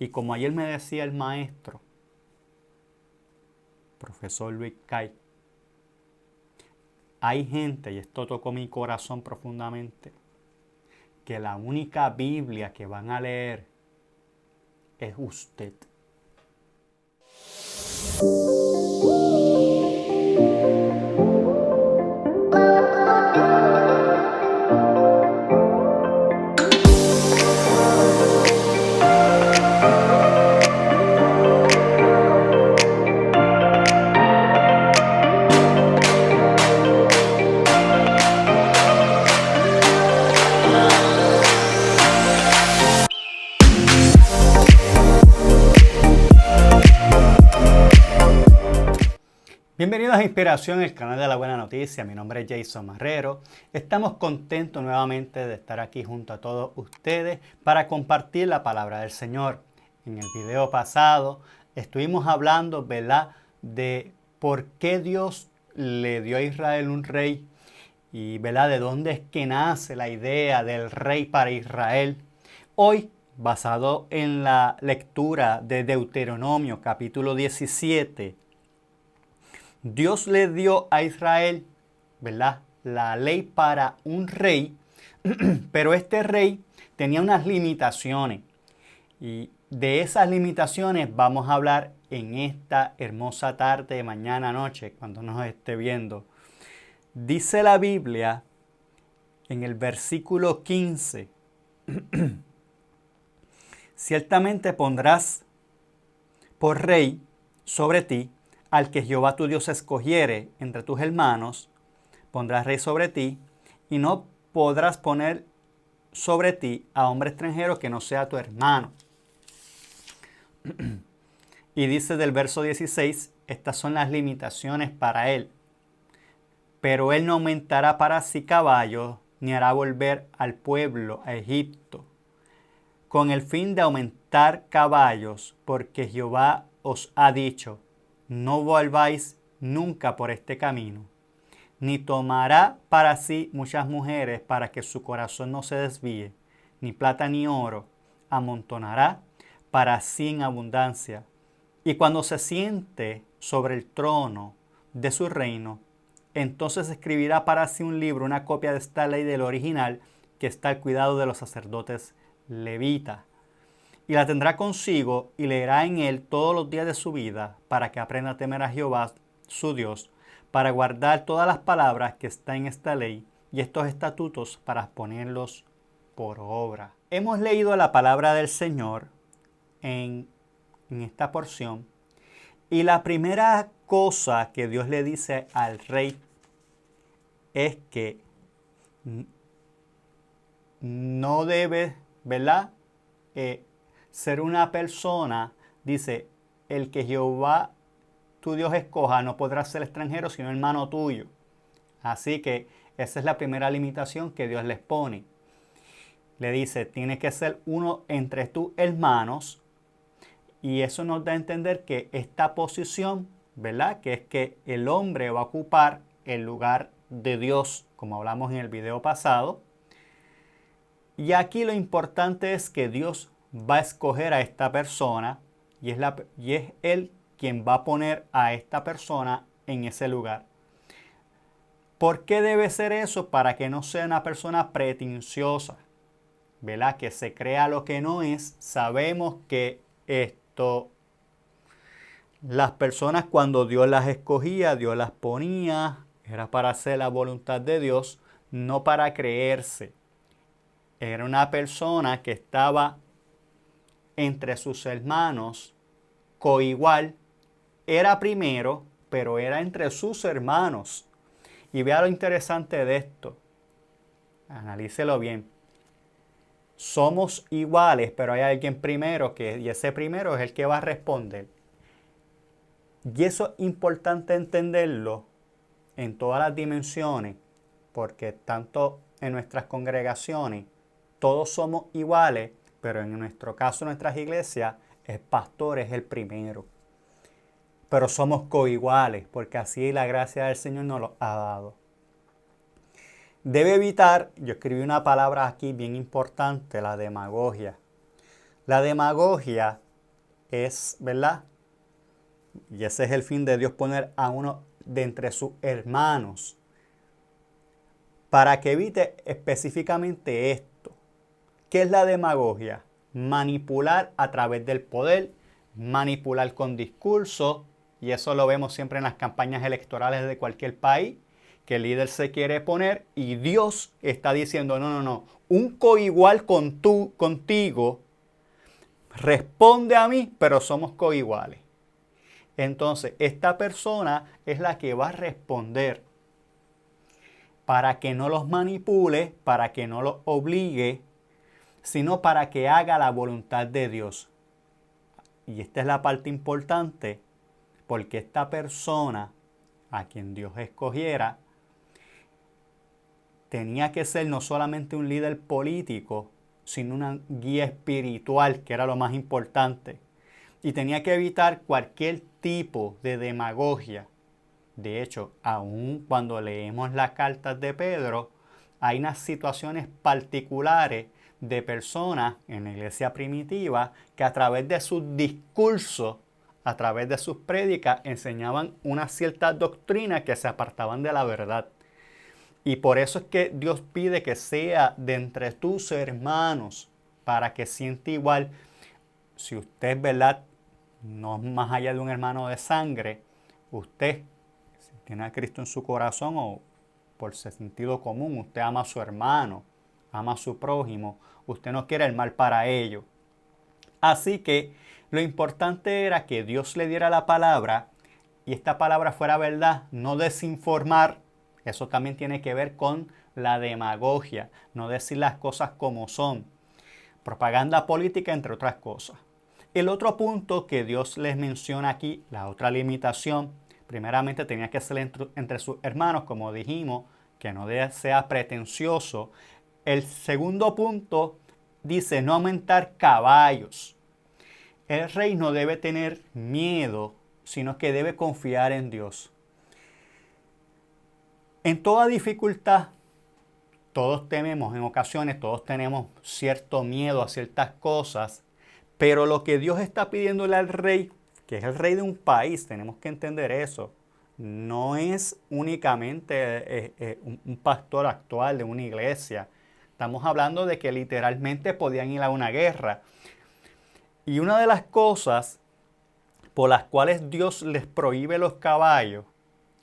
Y como ayer me decía el maestro, profesor Luis Cay, hay gente, y esto tocó mi corazón profundamente, que la única Biblia que van a leer es usted. Bienvenidos a Inspiración, el canal de la buena noticia. Mi nombre es Jason Marrero. Estamos contentos nuevamente de estar aquí junto a todos ustedes para compartir la palabra del Señor. En el video pasado estuvimos hablando, ¿verdad?, de por qué Dios le dio a Israel un rey y, ¿verdad?, de dónde es que nace la idea del rey para Israel. Hoy, basado en la lectura de Deuteronomio capítulo 17, Dios le dio a Israel, ¿verdad?, la ley para un rey, pero este rey tenía unas limitaciones. Y de esas limitaciones vamos a hablar en esta hermosa tarde, mañana, noche, cuando nos esté viendo. Dice la Biblia en el versículo 15, ciertamente pondrás por rey sobre ti al que Jehová tu Dios escogiere entre tus hermanos, pondrás rey sobre ti, y no podrás poner sobre ti a hombre extranjero que no sea tu hermano. Y dice del verso 16, estas son las limitaciones para él. Pero él no aumentará para sí caballos, ni hará volver al pueblo a Egipto, con el fin de aumentar caballos, porque Jehová os ha dicho, no volváis nunca por este camino, ni tomará para sí muchas mujeres para que su corazón no se desvíe, ni plata ni oro amontonará para sí en abundancia. Y cuando se siente sobre el trono de su reino, entonces escribirá para sí un libro, una copia de esta ley del original, que está al cuidado de los sacerdotes levitas. Y la tendrá consigo y leerá en él todos los días de su vida, para que aprenda a temer a Jehová, su Dios, para guardar todas las palabras que están en esta ley y estos estatutos para ponerlos por obra. Hemos leído la palabra del Señor en esta porción, y la primera cosa que Dios le dice al rey es que no debe, ¿verdad?, ser una persona, dice, el que Jehová tu Dios escoja no podrá ser extranjero sino hermano tuyo. Así que esa es la primera limitación que Dios les pone. Le dice, tiene que ser uno entre tus hermanos, y eso nos da a entender que esta posición, ¿verdad?, que es que el hombre va a ocupar el lugar de Dios, como hablamos en el video pasado. Y aquí lo importante es que Dios va a escoger a esta persona y es Él quien va a poner a esta persona en ese lugar. ¿Por qué debe ser eso? Para que no sea una persona pretenciosa, ¿verdad?, que se crea lo que no es. Sabemos que las personas, cuando Dios las escogía, Dios las ponía, era para hacer la voluntad de Dios, no para creerse. Era una persona que estaba entre sus hermanos coigual, era primero, pero era entre sus hermanos. Y vea lo interesante de esto, analícelo bien. Somos iguales, pero hay alguien primero, y ese primero es el que va a responder. Y eso es importante entenderlo en todas las dimensiones, porque tanto en nuestras congregaciones todos somos iguales, pero en nuestro caso, en nuestras iglesias, el pastor es el primero. Pero somos coiguales, porque así la gracia del Señor nos lo ha dado. Debe evitar, yo escribí una palabra aquí bien importante, la demagogia. La demagogia es, ¿verdad? Y ese es el fin de Dios, poner a uno de entre sus hermanos, para que evite específicamente esto. ¿Qué es la demagogia? Manipular a través del poder, manipular con discursos, y eso lo vemos siempre en las campañas electorales de cualquier país, que el líder se quiere poner y Dios está diciendo, no, un coigual contigo responde a mí, pero somos coiguales. Entonces, esta persona es la que va a responder para que no los manipule, para que no los obligue, sino para que haga la voluntad de Dios. Y esta es la parte importante, porque esta persona a quien Dios escogiera tenía que ser no solamente un líder político, sino una guía espiritual, que era lo más importante. Y tenía que evitar cualquier tipo de demagogia. De hecho, aun cuando leemos las cartas de Pedro, hay unas situaciones particulares de personas en la iglesia primitiva que a través de sus discursos, a través de sus prédicas, enseñaban unas ciertas doctrinas que se apartaban de la verdad. Y por eso es que Dios pide que sea de entre tus hermanos, para que siente igual. Si usted, ¿verdad?, no es más allá de un hermano de sangre, usted, si tiene a Cristo en su corazón o por sentido común, usted ama a su hermano, ama a su prójimo, usted no quiere el mal para ellos. Así que lo importante era que Dios le diera la palabra y esta palabra fuera verdad, no desinformar. Eso también tiene que ver con la demagogia, no decir las cosas como son. Propaganda política, entre otras cosas. El otro punto que Dios les menciona aquí, la otra limitación, primeramente tenía que ser entre sus hermanos, como dijimos, que no sea pretencioso. El segundo punto dice no aumentar caballos. El rey no debe tener miedo, sino que debe confiar en Dios. En toda dificultad, todos tememos en ocasiones, todos tenemos cierto miedo a ciertas cosas, pero lo que Dios está pidiéndole al rey, que es el rey de un país, tenemos que entender eso, no es únicamente un pastor actual de una iglesia. Estamos hablando de que literalmente podían ir a una guerra. Y una de las cosas por las cuales Dios les prohíbe los caballos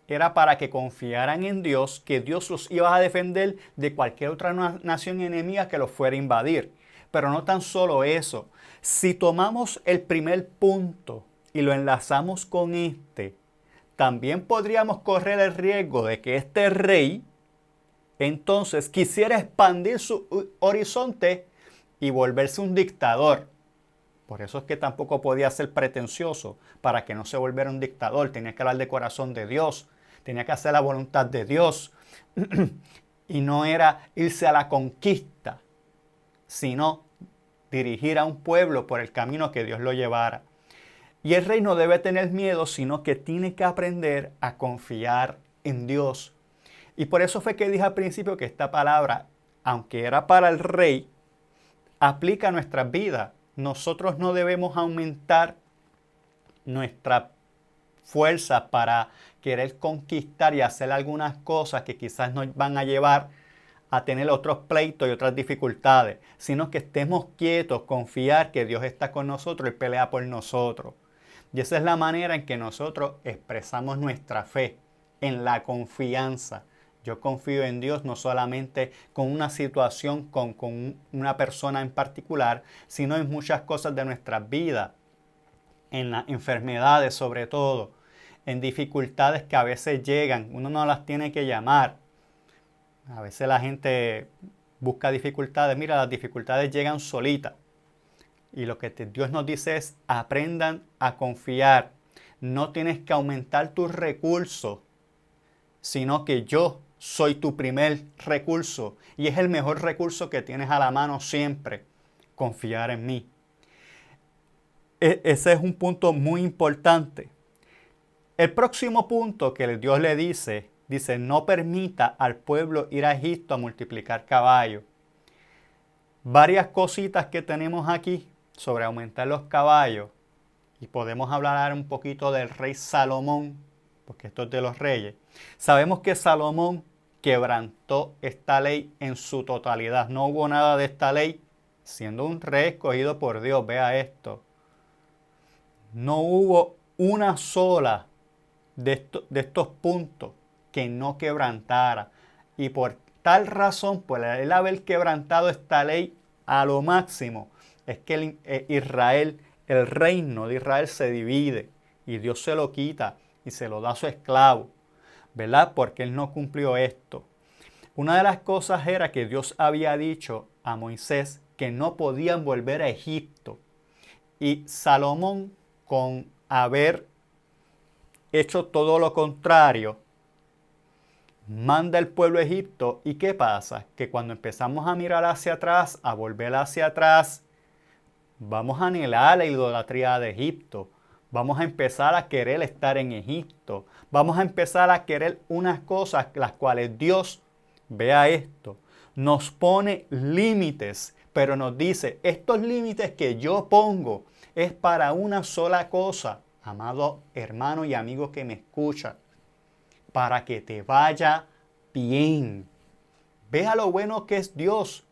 era para que confiaran en Dios, que Dios los iba a defender de cualquier otra nación enemiga que los fuera a invadir. Pero no tan solo eso. Si tomamos el primer punto y lo enlazamos con este, también podríamos correr el riesgo de que este rey entonces quisiera expandir su horizonte y volverse un dictador. Por eso es que tampoco podía ser pretencioso, para que no se volviera un dictador. Tenía que hablar de corazón de Dios, tenía que hacer la voluntad de Dios. Y no era irse a la conquista, sino dirigir a un pueblo por el camino que Dios lo llevara. Y el rey no debe tener miedo, sino que tiene que aprender a confiar en Dios. Y por eso fue que dije al principio que esta palabra, aunque era para el rey, aplica a nuestras vidas. Nosotros no debemos aumentar nuestra fuerza para querer conquistar y hacer algunas cosas que quizás nos van a llevar a tener otros pleitos y otras dificultades, sino que estemos quietos, confiar que Dios está con nosotros y pelea por nosotros. Y esa es la manera en que nosotros expresamos nuestra fe, en la confianza. Yo confío en Dios no solamente con una situación, con una persona en particular, sino en muchas cosas de nuestras vidas, en las enfermedades sobre todo, en dificultades que a veces llegan, uno no las tiene que llamar. A veces la gente busca dificultades, mira, las dificultades llegan solitas. Y lo que Dios nos dice es, aprendan a confiar. No tienes que aumentar tus recursos, sino que yo soy tu primer recurso y es el mejor recurso que tienes a la mano siempre, confiar en mí. Ese es un punto muy importante. El próximo punto que Dios le dice, no permita al pueblo ir a Egipto a multiplicar caballos. Varias cositas que tenemos aquí sobre aumentar los caballos. y podemos hablar un poquito del rey Salomón, porque esto es de los reyes, sabemos que Salomón quebrantó esta ley en su totalidad. No hubo nada de esta ley, siendo un rey escogido por Dios. Vea esto. No hubo una sola de estos puntos que no quebrantara. Y por tal razón, por él haber quebrantado esta ley a lo máximo, es que el reino de Israel se divide y Dios se lo quita y se lo da a su esclavo, ¿verdad? Porque él no cumplió esto. Una de las cosas era que Dios había dicho a Moisés que no podían volver a Egipto. Y Salomón, con haber hecho todo lo contrario, manda el pueblo a Egipto. ¿Y qué pasa? Que cuando empezamos a mirar hacia atrás, a volver hacia atrás, vamos a anhelar la idolatría de Egipto. Vamos a empezar a querer estar en Egipto. Vamos a empezar a querer unas cosas las cuales Dios, vea esto, nos pone límites, pero nos dice, estos límites que yo pongo es para una sola cosa, amado hermano y amigo que me escucha, para que te vaya bien. Vea lo bueno que es Dios.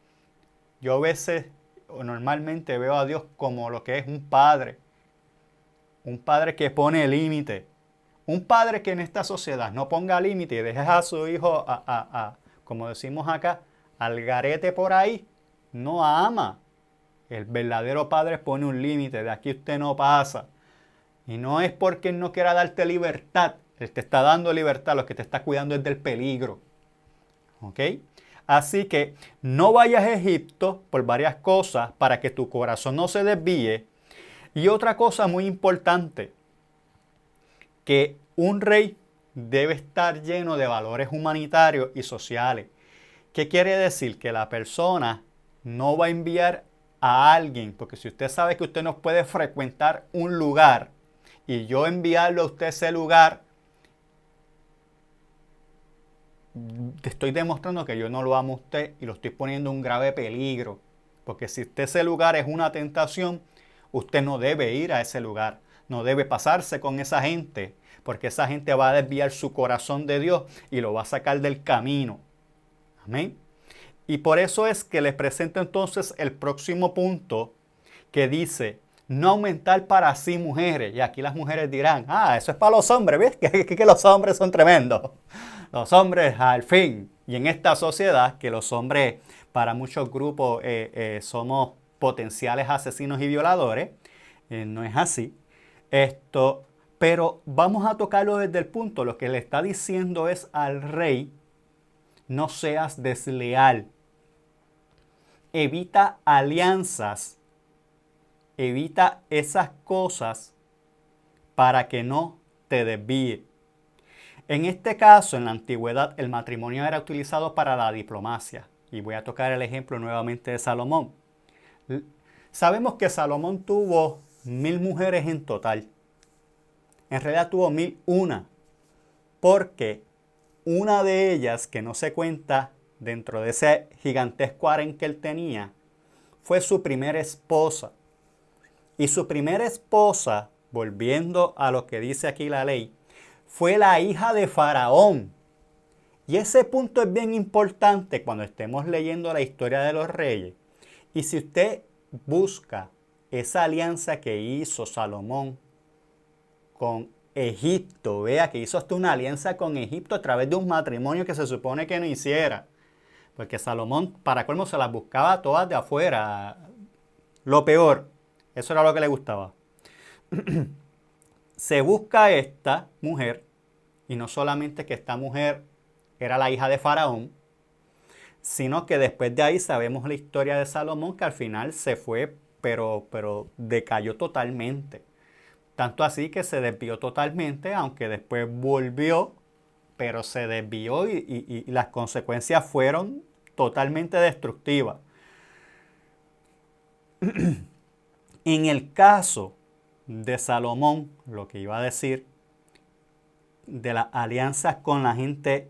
Yo a veces, o normalmente veo a Dios como lo que es un padre que pone límite, un padre que en esta sociedad no ponga límite y deje a su hijo, como decimos acá, al garete por ahí, no ama. El verdadero padre pone un límite, de aquí usted no pasa. Y no es porque él no quiera darte libertad, él te está dando libertad, lo que te está cuidando es del peligro. ¿Ok? Así que no vayas a Egipto por varias cosas para que tu corazón no se desvíe. Y otra cosa muy importante, que un rey debe estar lleno de valores humanitarios y sociales. ¿Qué quiere decir? Que la persona no va a enviar a alguien, porque si usted sabe que usted no puede frecuentar un lugar y yo enviarlo a usted a ese lugar, te estoy demostrando que yo no lo amo a usted y lo estoy poniendo en un grave peligro. Porque si usted ese lugar es una tentación, usted no debe ir a ese lugar. No debe pasarse con esa gente, porque esa gente va a desviar su corazón de Dios y lo va a sacar del camino. Amén. Y por eso es que les presento entonces el próximo punto que dice, no aumentar para sí mujeres. Y aquí las mujeres dirán, eso es para los hombres, ¿ves? Que los hombres son tremendos. Los hombres al fin. Y en esta sociedad, que los hombres para muchos grupos somos potenciales asesinos y violadores, no es así. Pero vamos a tocarlo desde el punto, lo que le está diciendo es al rey, no seas desleal. Evita alianzas. Evita esas cosas para que no te desvíe. En este caso, en la antigüedad, el matrimonio era utilizado para la diplomacia. Y voy a tocar el ejemplo nuevamente de Salomón. Sabemos que Salomón tuvo 1000 mujeres en total. En realidad tuvo 1001. Porque una de ellas, que no se cuenta dentro de ese gigantesco harén que él tenía, fue su primera esposa. Y su primera esposa, volviendo a lo que dice aquí la ley, fue la hija de Faraón. Y ese punto es bien importante cuando estemos leyendo la historia de los reyes. Y si usted busca esa alianza que hizo Salomón con Egipto, vea que hizo hasta una alianza con Egipto a través de un matrimonio que se supone que no hiciera. Porque Salomón, para colmo, se las buscaba todas de afuera. Lo peor, eso era lo que le gustaba. Se busca esta mujer, y no solamente que esta mujer era la hija de Faraón, sino que después de ahí sabemos la historia de Salomón, que al final se fue, pero decayó totalmente. Tanto así que se desvió totalmente, aunque después volvió, pero se desvió y las consecuencias fueron totalmente destructivas. En el caso de Salomón, lo que iba a decir, de las alianzas con la gente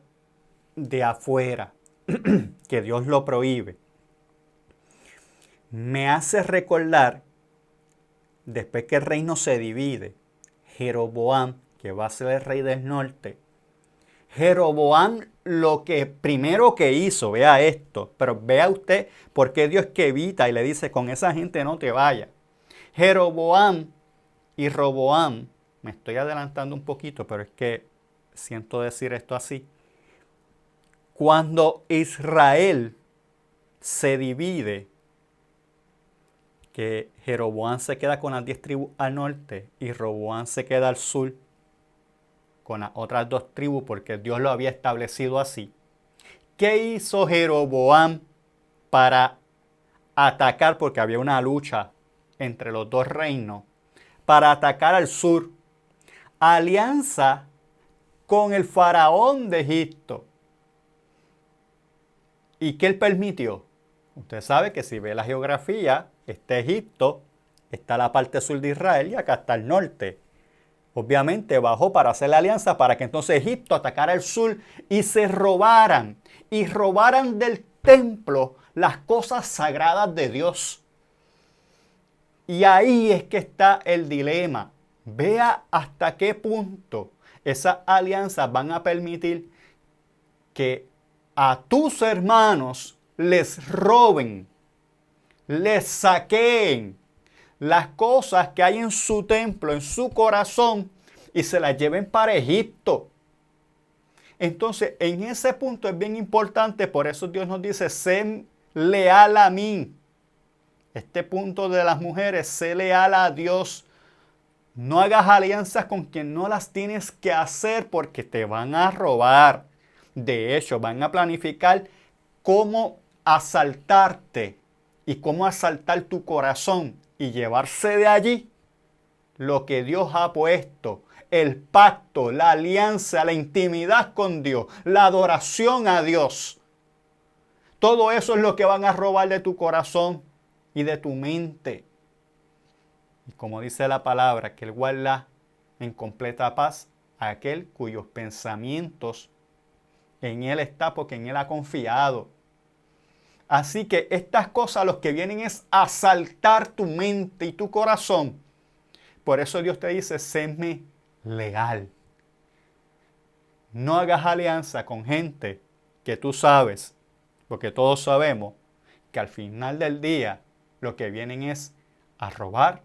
de afuera, que Dios lo prohíbe, me hace recordar después que el reino se divide, Jeroboam, que va a ser el rey del norte, Jeroboam lo que primero que hizo, vea esto, pero vea usted por qué Dios que evita y le dice, con esa gente no te vayas. Jeroboam y Roboam, me estoy adelantando un poquito, pero es que siento decir esto así. Cuando Israel se divide, que Jeroboam se queda con las 10 tribus al norte y Roboam se queda al sur con las otras 2 tribus porque Dios lo había establecido así. ¿Qué hizo Jeroboam para atacar? Porque había una lucha entre los 2 reinos. Para atacar al sur. Alianza con el faraón de Egipto. ¿Y qué él permitió? Usted sabe que si ve la geografía, está Egipto, está la parte sur de Israel y acá está el norte. Obviamente bajó para hacer la alianza para que entonces Egipto atacara el sur y se robaran. Y robaran del templo las cosas sagradas de Dios. Y ahí es que está el dilema. Vea hasta qué punto esas alianzas van a permitir que a tus hermanos les roben, les saqueen las cosas que hay en su templo, en su corazón, y se las lleven para Egipto. Entonces, en ese punto es bien importante, por eso Dios nos dice, sé leal a mí. Este punto de las mujeres, sé leal a Dios. No hagas alianzas con quien no las tienes que hacer porque te van a robar. De hecho, van a planificar cómo asaltarte y cómo asaltar tu corazón y llevarse de allí lo que Dios ha puesto, el pacto, la alianza, la intimidad con Dios, la adoración a Dios. Todo eso es lo que van a robar de tu corazón y de tu mente. Y como dice la palabra, que Él guarda en completa paz a aquel cuyos pensamientos en Él está porque en Él ha confiado. Así que estas cosas lo que vienen es asaltar tu mente y tu corazón. Por eso Dios te dice, séme leal. No hagas alianza con gente que tú sabes, porque todos sabemos que al final del día lo que vienen es a robar,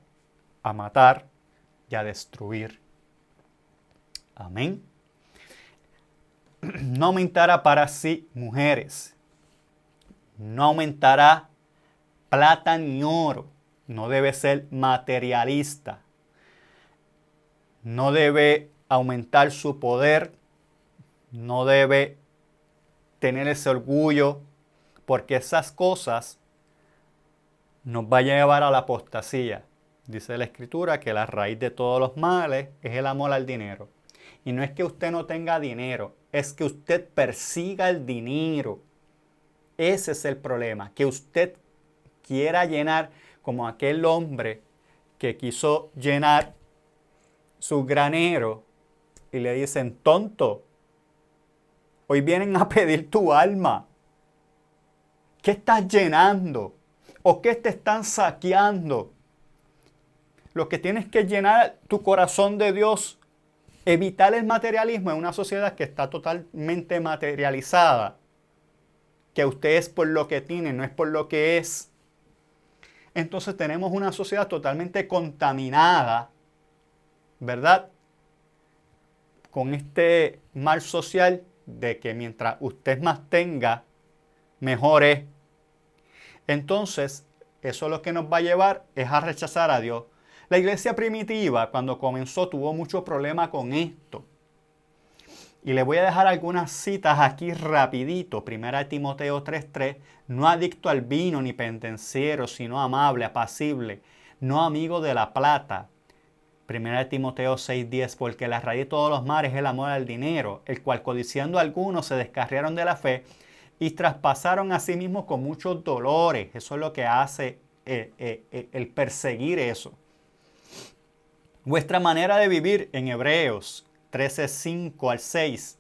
a matar y a destruir. Amén. No aumentará para sí mujeres. No aumentará plata ni oro. No debe ser materialista. No debe aumentar su poder. No debe tener ese orgullo. Porque esas cosas nos van a llevar a la apostasía. Dice la Escritura que la raíz de todos los males es el amor al dinero. Y no es que usted no tenga dinero, es que usted persiga el dinero. Ese es el problema, que usted quiera llenar como aquel hombre que quiso llenar su granero y le dicen, tonto, hoy vienen a pedir tu alma. ¿Qué estás llenando? ¿O qué te están saqueando? Lo que tienes que llenar tu corazón de Dios. Evitar el materialismo en una sociedad que está totalmente materializada. Que usted es por lo que tiene, no es por lo que es. Entonces tenemos una sociedad totalmente contaminada, ¿verdad? Con este mal social de que mientras usted más tenga, mejor es. Entonces, eso lo que nos va a llevar es a rechazar a Dios. La iglesia primitiva, cuando comenzó, tuvo mucho problema con esto. Y le voy a dejar algunas citas aquí rapidito. 1 Timoteo 3:3. No adicto al vino ni pendenciero, sino amable, apacible, no amigo de la plata. 1 Timoteo 6:10. Porque la raíz de todos los males es el amor al dinero, el cual codiciando algunos se descarriaron de la fe y traspasaron a sí mismos con muchos dolores. Eso es lo que hace el perseguir eso. Vuestra manera de vivir en Hebreos 13:5 al 6.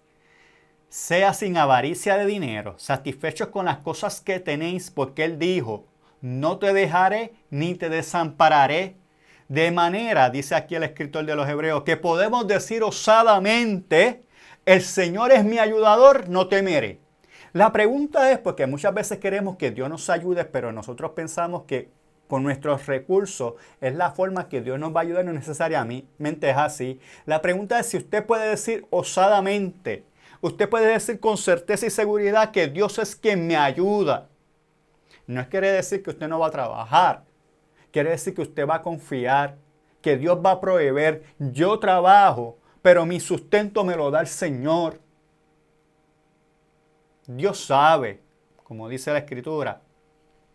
Sea sin avaricia de dinero, satisfechos con las cosas que tenéis, porque Él dijo, no te dejaré ni te desampararé. De manera, dice aquí el escritor de los Hebreos, que podemos decir osadamente, el Señor es mi ayudador, no temeré. La pregunta es, porque muchas veces queremos que Dios nos ayude, pero nosotros pensamos que con nuestros recursos es la forma que Dios nos va a ayudar, no necesariamente es así. La pregunta es si usted puede decir osadamente, usted puede decir con certeza y seguridad que Dios es quien me ayuda. No quiere decir que usted no va a trabajar. Quiere decir que usted va a confiar, que Dios va a proveer. Yo trabajo, pero mi sustento me lo da el Señor. Dios sabe, como dice la Escritura,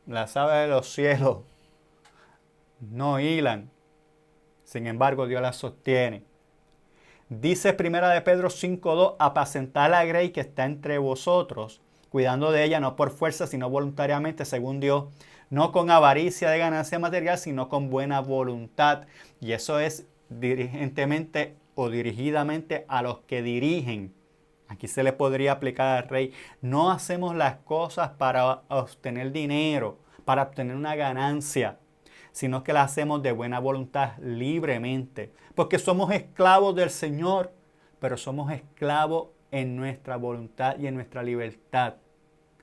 las aves de los cielos no hilan. Sin embargo, Dios las sostiene. Dice 1 de Pedro 5:2, apacentad la grey que está entre vosotros, cuidando de ella no por fuerza, sino voluntariamente, según Dios, no con avaricia de ganancia material, sino con buena voluntad. Y eso es dirigentemente o dirigidamente a los que dirigen. Aquí se le podría aplicar al rey. No hacemos las cosas para obtener dinero, para obtener una ganancia, sino que las hacemos de buena voluntad, libremente. Porque somos esclavos del Señor, pero somos esclavos en nuestra voluntad y en nuestra libertad.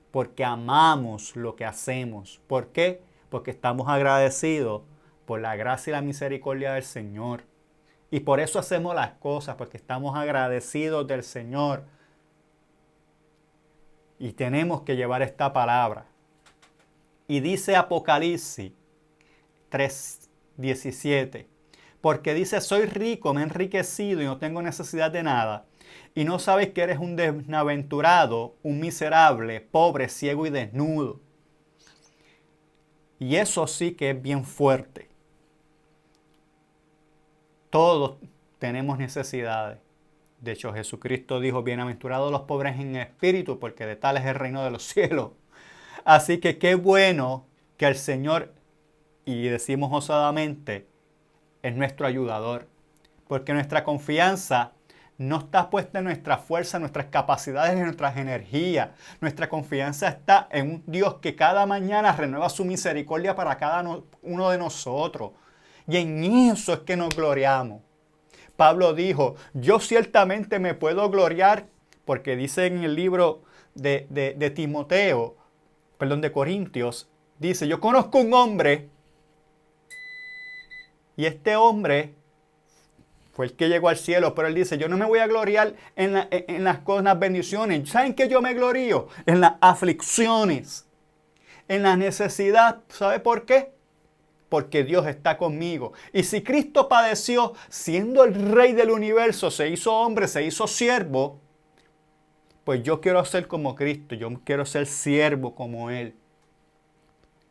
Porque amamos lo que hacemos. ¿Por qué? Porque estamos agradecidos por la gracia y la misericordia del Señor. Y por eso hacemos las cosas, porque estamos agradecidos del Señor. Y tenemos que llevar esta palabra. Y dice Apocalipsis 3:17. Porque dice, soy rico, me he enriquecido y no tengo necesidad de nada. Y no sabes que eres un desventurado, un miserable, pobre, ciego y desnudo. Y eso sí que es bien fuerte. Todos tenemos necesidades. De hecho, Jesucristo dijo, bienaventurados los pobres en espíritu, porque de tal es el reino de los cielos. Así que qué bueno que el Señor, y decimos osadamente, es nuestro ayudador. Porque nuestra confianza no está puesta en nuestra fuerza, en nuestras capacidades, en nuestras energías. Nuestra confianza está en un Dios que cada mañana renueva su misericordia para cada uno de nosotros. Y en eso es que nos gloriamos. Pablo dijo, yo ciertamente me puedo gloriar, porque dice en el libro de Timoteo, perdón, de Corintios, dice, yo conozco un hombre, y este hombre fue el que llegó al cielo, pero él dice, yo no me voy a gloriar en las cosas, bendiciones. ¿Saben qué yo me glorío? En las aflicciones, en la necesidad. ¿Sabe por qué? Porque Dios está conmigo. Y si Cristo padeció, siendo el Rey del universo, se hizo hombre, se hizo siervo, pues yo quiero ser como Cristo, yo quiero ser siervo como Él.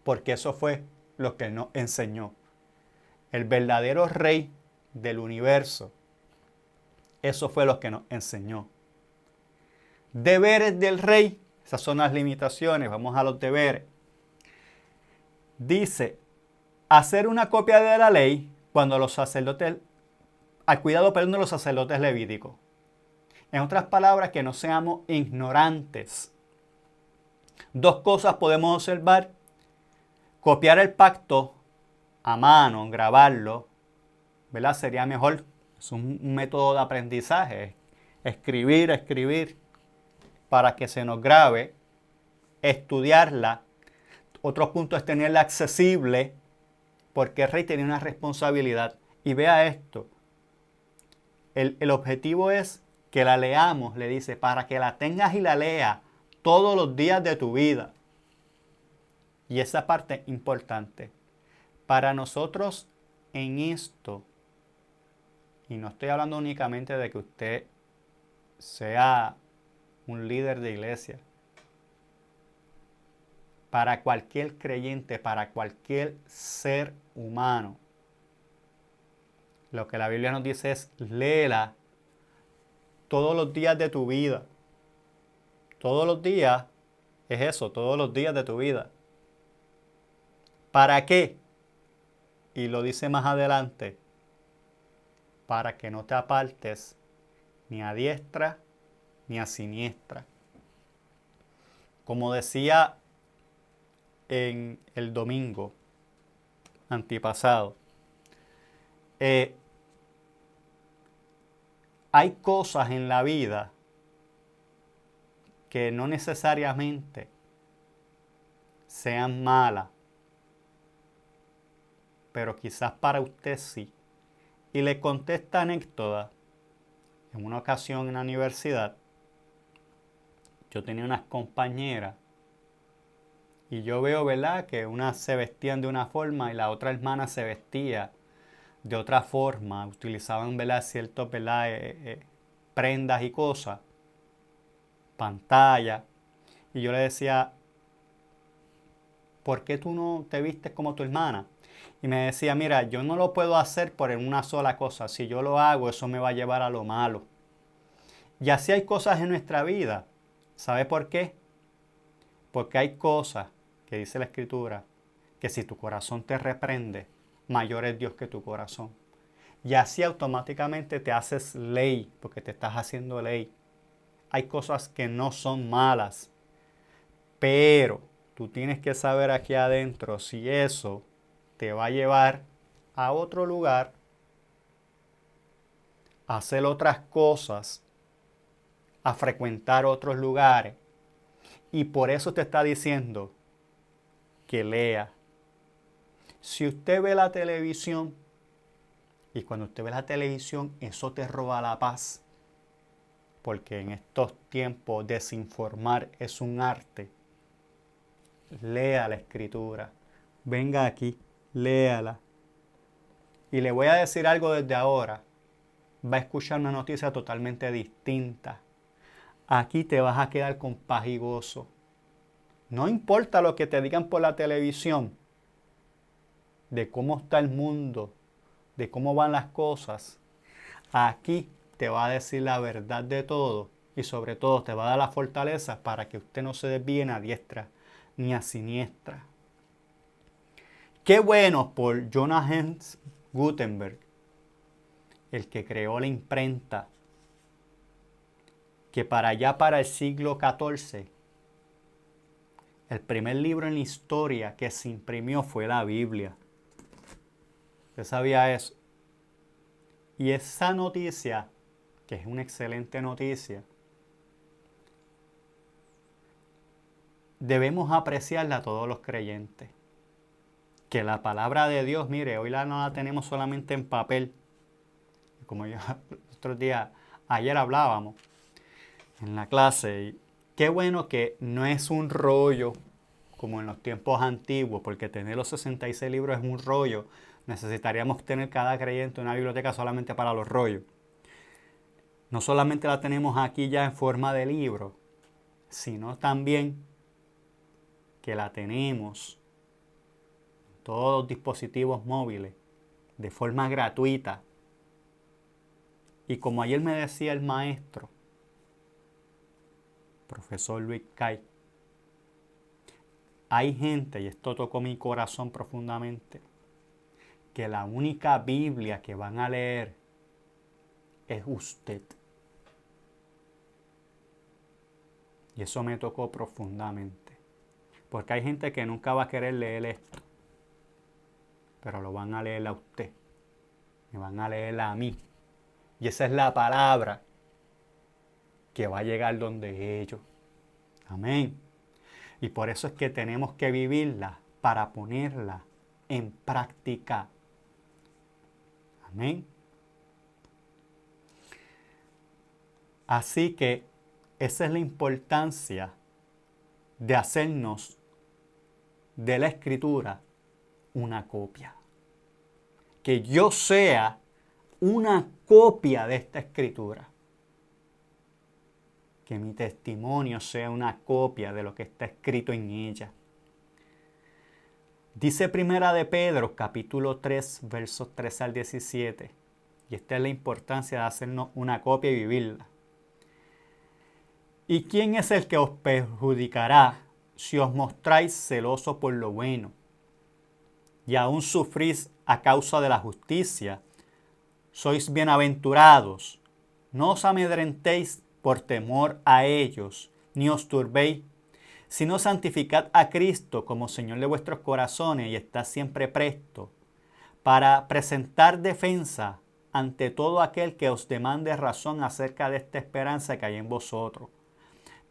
Porque eso fue lo que Él nos enseñó. El verdadero Rey del universo. Eso fue lo que nos enseñó. Deberes del Rey. Esas son las limitaciones. Vamos a los deberes. Dice, hacer una copia de la ley cuando los sacerdotes, al cuidado, perdón, de los sacerdotes levíticos. En otras palabras, que no seamos ignorantes. Dos cosas podemos observar. Copiar el pacto a mano, grabarlo, ¿verdad? Sería mejor. Es un método de aprendizaje. Escribir, para que se nos grabe. Estudiarla. Otro punto es tenerla accesible, porque el rey tenía una responsabilidad. Y vea esto. El objetivo es que la leamos, le dice, para que la tengas y la leas todos los días de tu vida. Y esa parte es importante. Para nosotros en esto, y no estoy hablando únicamente de que usted sea un líder de iglesia, para cualquier creyente, para cualquier ser humano, lo que la Biblia nos dice es, léela todos los días de tu vida. Todos los días es eso, todos los días de tu vida. ¿Para qué? Y lo dice más adelante, para que no te apartes ni a diestra ni a siniestra. Como decía en el domingo antipasado, hay cosas en la vida que no necesariamente sean malas, pero quizás para usted sí. Y le conté esta anécdota en una ocasión en la universidad. Yo tenía unas compañeras y yo veo, ¿verdad?, que unas se vestían de una forma y la otra hermana se vestía de otra forma. Utilizaban, ¿verdad?, ciertos, ¿verdad?, prendas y cosas, pantalla. Y yo le decía, ¿por qué tú no te vistes como tu hermana? Y me decía, mira, yo no lo puedo hacer por una sola cosa. Si yo lo hago, eso me va a llevar a lo malo. Y así hay cosas en nuestra vida. ¿Sabe por qué? Porque hay cosas que dice la Escritura, que si tu corazón te reprende, mayor es Dios que tu corazón. Y así automáticamente te haces ley, porque te estás haciendo ley. Hay cosas que no son malas, pero tú tienes que saber aquí adentro si eso te va a llevar a otro lugar, a hacer otras cosas, a frecuentar otros lugares. Y por eso te está diciendo que lea. Si usted ve la televisión y cuando usted ve la televisión, eso te roba la paz. Porque en estos tiempos desinformar es un arte. Lea la Escritura. Venga aquí, léala. Y le voy a decir algo desde ahora. Va a escuchar una noticia totalmente distinta. Aquí te vas a quedar con paz y gozo. No importa lo que te digan por la televisión, de cómo está el mundo, de cómo van las cosas. Aquí te va a decir la verdad de todo y sobre todo te va a dar la fortaleza para que usted no se desvíe a diestra ni a siniestra. Qué bueno por Johannes Gutenberg, el que creó la imprenta, que para el siglo XIV, el primer libro en la historia que se imprimió fue la Biblia. ¿Usted sabía eso? Y esa noticia, que es una excelente noticia, debemos apreciarla todos los creyentes. Que la palabra de Dios, mire, hoy no la tenemos solamente en papel. Como yo otros días, ayer hablábamos en la clase. Y qué bueno que no es un rollo como en los tiempos antiguos, porque tener los 66 libros es un rollo. Necesitaríamos tener cada creyente una biblioteca solamente para los rollos. No solamente la tenemos aquí ya en forma de libro, sino también que la tenemos en todos los dispositivos móviles de forma gratuita. Y como ayer me decía el maestro, profesor Luis Cay, hay gente, y esto tocó mi corazón profundamente, que la única Biblia que van a leer es usted. Y eso me tocó profundamente. Porque hay gente que nunca va a querer leer esto. Pero lo van a leer a usted. Me van a leer a mí. Y esa es la palabra que va a llegar donde ellos. Amén. Y por eso es que tenemos que vivirla para ponerla en práctica. Amén. Así que esa es la importancia de hacernos de la Escritura una copia. Que yo sea una copia de esta Escritura. Que mi testimonio sea una copia de lo que está escrito en ella. Dice Primera de Pedro, capítulo 3, versos 13 al 17. Y esta es la importancia de hacernos una copia y vivirla. ¿Y quién es el que os perjudicará si os mostráis celosos por lo bueno y aún sufrís a causa de la justicia? Sois bienaventurados. No os amedrentéis por temor a ellos, ni os turbéis, sino santificad a Cristo como Señor de vuestros corazones y estad siempre presto, para presentar defensa ante todo aquel que os demande razón acerca de esta esperanza que hay en vosotros,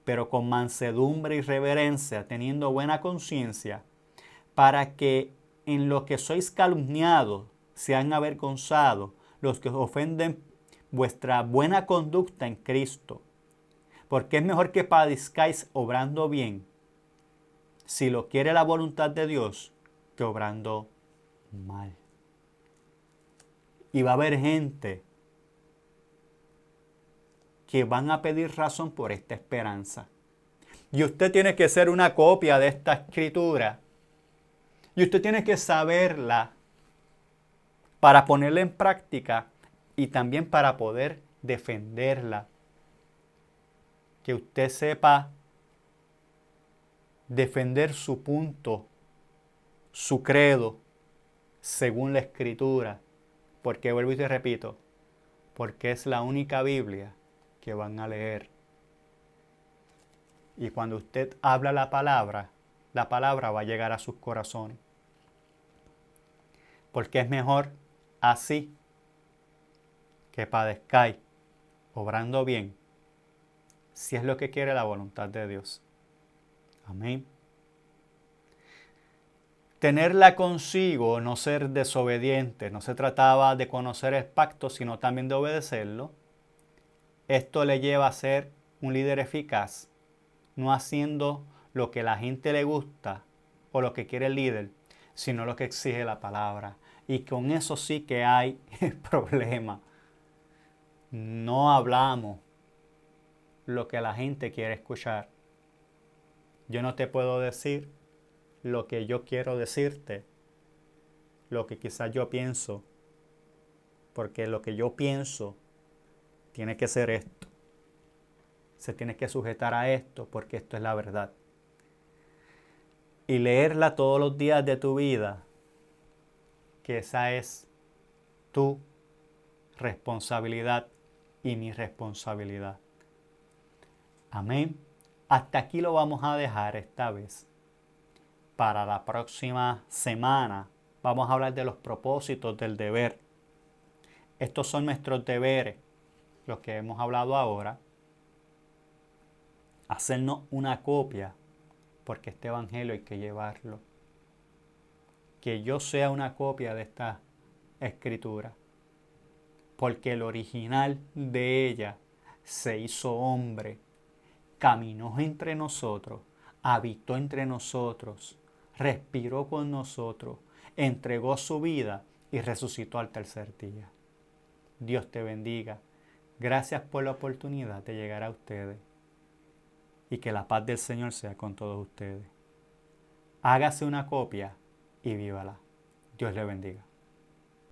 pero con mansedumbre y reverencia, teniendo buena conciencia, para que en lo que sois calumniados sean avergonzados los que os ofenden vuestra buena conducta en Cristo. Porque es mejor que padezcáis obrando bien, si lo quiere la voluntad de Dios, que obrando mal. Y va a haber gente que van a pedir razón por esta esperanza. Y usted tiene que ser una copia de esta escritura. Y usted tiene que saberla para ponerla en práctica y también para poder defenderla. Que usted sepa defender su punto, su credo, según la escritura. Porque vuelvo y te repito, porque es la única Biblia que van a leer. Y cuando usted habla la palabra va a llegar a sus corazones. Porque es mejor así que padezcáis obrando bien, si es lo que quiere la voluntad de Dios. Amén. Tenerla consigo, no ser desobediente, no se trataba de conocer el pacto, sino también de obedecerlo. Esto le lleva a ser un líder eficaz, no haciendo lo que la gente le gusta o lo que quiere el líder, sino lo que exige la palabra. Y con eso sí que hay problema. No hablamos lo que la gente quiere escuchar. Yo no te puedo decir lo que yo quiero decirte, lo que quizás yo pienso, porque lo que yo pienso tiene que ser esto. Se tiene que sujetar a esto porque esto es la verdad. Y leerla todos los días de tu vida, que esa es tu responsabilidad y mi responsabilidad. Amén. Hasta aquí lo vamos a dejar esta vez. Para la próxima semana vamos a hablar de los propósitos del deber. Estos son nuestros deberes, los que hemos hablado ahora. Hacernos una copia, porque este evangelio hay que llevarlo. Que yo sea una copia de esta escritura, porque el original de ella se hizo hombre, caminó entre nosotros, habitó entre nosotros, respiró con nosotros, entregó su vida y resucitó al tercer día. Dios te bendiga. Gracias por la oportunidad de llegar a ustedes y que la paz del Señor sea con todos ustedes. Hágase una copia y vívala. Dios le bendiga.